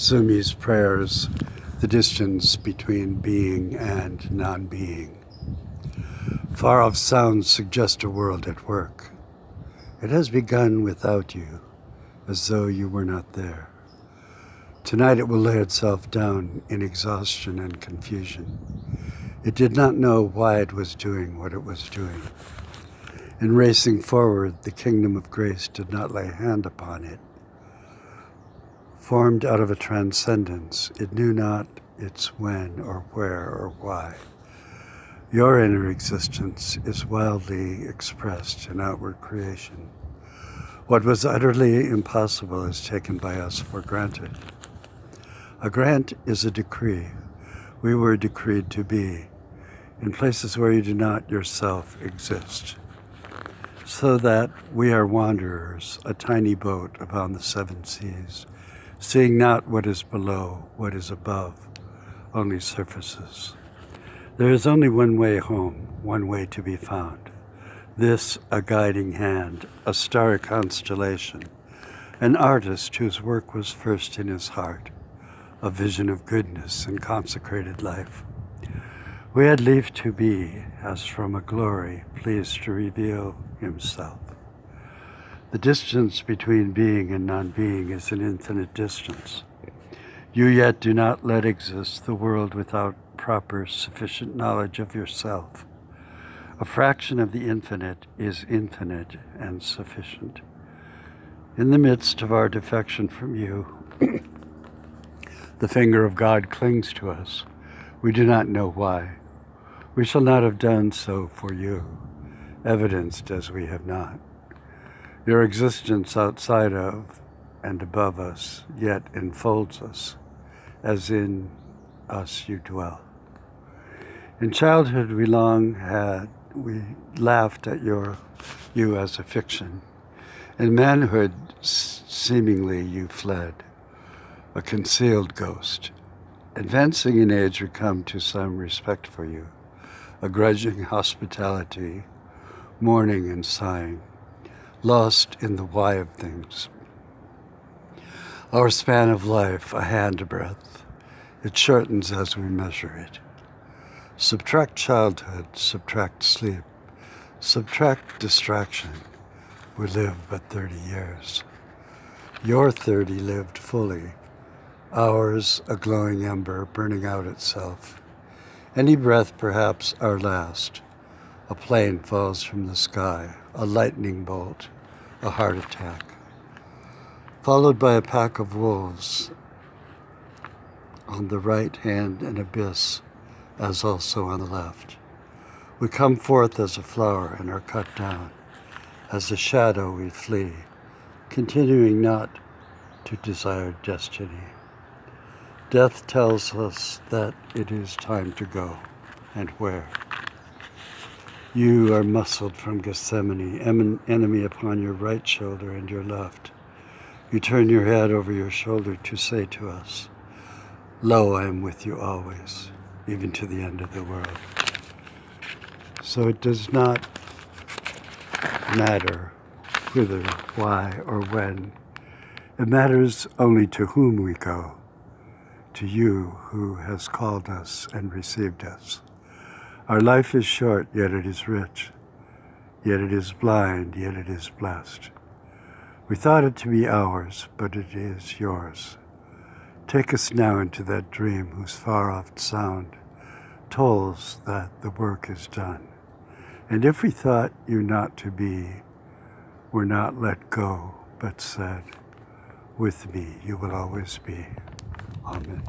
Sumi's prayers, the distance between being and non-being. Far-off sounds suggest a world at work. It has begun without you, as though you were not there. Tonight it will lay itself down in exhaustion and confusion. It did not know why it was doing what it was doing. In racing forward, the kingdom of grace did not lay hand upon it. Formed out of a transcendence, it knew not its when or where or why. Your inner existence is wildly expressed in outward creation. What was utterly impossible is taken by us for granted. A grant is a decree. We were decreed to be in places where you do not yourself exist, so that we are wanderers, a tiny boat upon the seven seas, seeing not what is below, what is above, only surfaces. There is only one way home, one way to be found. This, a guiding hand, a star constellation, an artist whose work was first in his heart, a vision of goodness and consecrated life. We had leave to be, as from a glory, pleased to reveal himself. The distance between being and non-being is an infinite distance. You yet do not let exist the world without proper, sufficient knowledge of yourself. A fraction of the infinite is infinite and sufficient. In the midst of our defection from you, the finger of God clings to us. We do not know why. We shall not have done so for you, evidenced as we have not. Your existence outside of and above us yet enfolds us, as in us you dwell. In childhood we laughed at you as a fiction. In manhood, seemingly you fled, a concealed ghost. Advancing in age, we come to some respect for you, a grudging hospitality, mourning and sighing, lost in the why of things. Our span of life, a handbreadth, it shortens as we measure it. Subtract childhood, subtract sleep, subtract distraction, we live but 30 years. Your 30 lived fully, ours a glowing ember burning out itself. Any breath perhaps our last. A plane falls from the sky, a lightning bolt, a heart attack, followed by a pack of wolves. On the right hand an abyss, as also on the left. We come forth as a flower and are cut down. As a shadow we flee, continuing not to desire destiny. Death tells us that it is time to go, and where. You are muscled from Gethsemane, enemy upon your right shoulder and your left. You turn your head over your shoulder to say to us, "Lo, I am with you always, even to the end of the world." So it does not matter whither, why, or when. It matters only to whom we go, to you who has called us and received us. Our life is short, yet it is rich. Yet it is blind, yet it is blessed. We thought it to be ours, but it is yours. Take us now into that dream whose far-off sound tolls that the work is done. And if we thought you not to be, were not let go, but said, "With me you will always be." Amen.